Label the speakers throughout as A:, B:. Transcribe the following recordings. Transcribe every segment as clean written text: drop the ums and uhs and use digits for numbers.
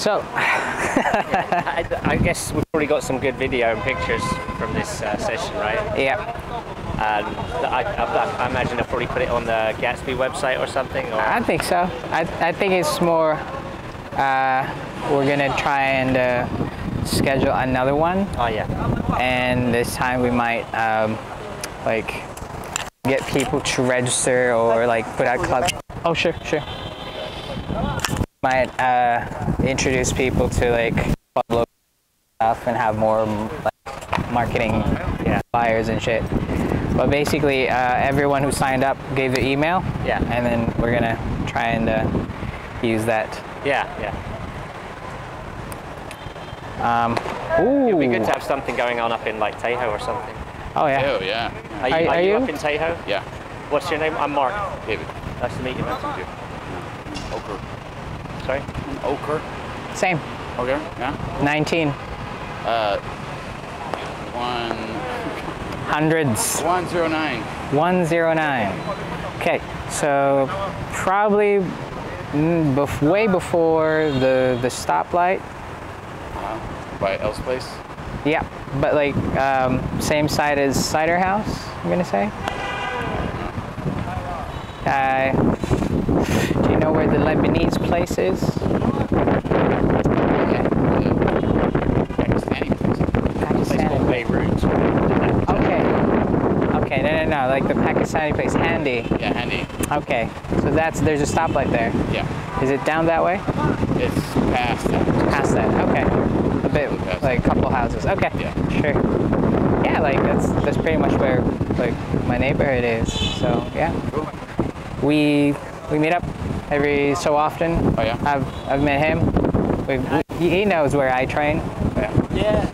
A: So,
B: I guess we've probably got some good video and pictures from this session, right?
A: yeah.
B: And I imagine they'll probably put it on the Gatsby website or something? Or?
A: I think so. I think it's more, we're gonna try and schedule another one.
B: Oh yeah.
A: And this time we might like get people to register or like put out club. Oh sure. Might introduce people to like club logo stuff and have more like marketing flyers and shit. But basically, everyone who signed up gave their email.
B: Yeah.
A: And then we're gonna try and use that.
B: Yeah.
A: Ooh.
B: It'd be good to have something going on up in like THAO or something.
A: Oh yeah.
C: THAO, yeah.
B: Are you up in THAO?
C: Yeah.
B: What's your name? I'm Mark.
C: David.
B: Nice to meet you, man.
C: Ochre.
B: Sorry?
C: Ochre.
A: Same.
C: Okay, yeah.
A: 19. Hundreds.
C: 109.
A: 109. Okay, so probably way before the stoplight.
C: By Elle's place?
A: Yeah, but like same side as Cider House, I'm gonna say. Do you know where the Lebanese place is?
C: Yeah. Pakistani place.
A: Pakistani.
B: Beirut.
A: Okay, no, like the Pakistani place, Handy.
C: Yeah, Handy.
A: Okay, so there's a stoplight there.
C: Yeah.
A: Is it down that way?
C: It's past that.
A: Past that, okay. A bit, like a couple houses. Okay,
C: yeah.
A: Sure. Yeah, like that's pretty much where like my neighborhood is. So yeah.
C: Cool.
A: We meet up every so often.
C: Oh yeah.
A: I've met him. He knows where I train.
D: Yeah.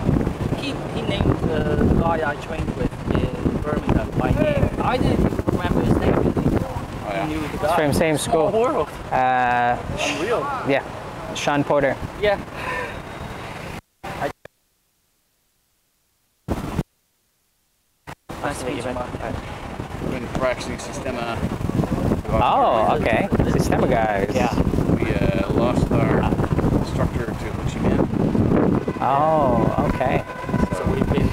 D: He named the guy I trained with in Birmingham by name. I didn't remember his name.
C: Oh yeah.
D: He knew the guy.
A: It's from the same school.
D: Small world.
A: Unreal. Yeah. Sean Porter.
D: Yeah. Nice to meet you, man.
C: We've been practicing Sistema.
A: Oh, okay. Sistema guys.
D: Yeah.
C: We lost our instructor to TUÇI Man.
A: Oh, okay.
D: So we've been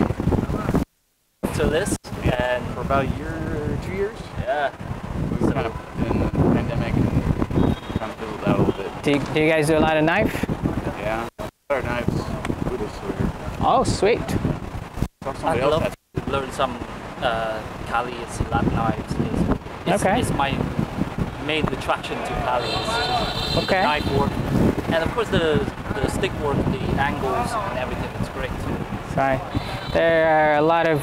D: to this and
C: For about a year or 2 years.
D: yeah.
C: We were kind of in the pandemic and kind of fizzled out a little bit.
A: Do you guys do a lot of knife?
C: Yeah. Our knives. Buddhists over here.
A: Oh, sweet.
C: Talk to
D: I'd
C: somebody else.
D: love to learn some Kali and Silat knives.
A: Okay.
D: It's my main attraction to Kali.
A: Okay.
D: Knife work. And of course the stick work, the angles and everything, it's great too.
A: Sorry. There are a lot of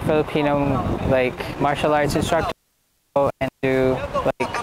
A: Filipino like martial arts instructors and do like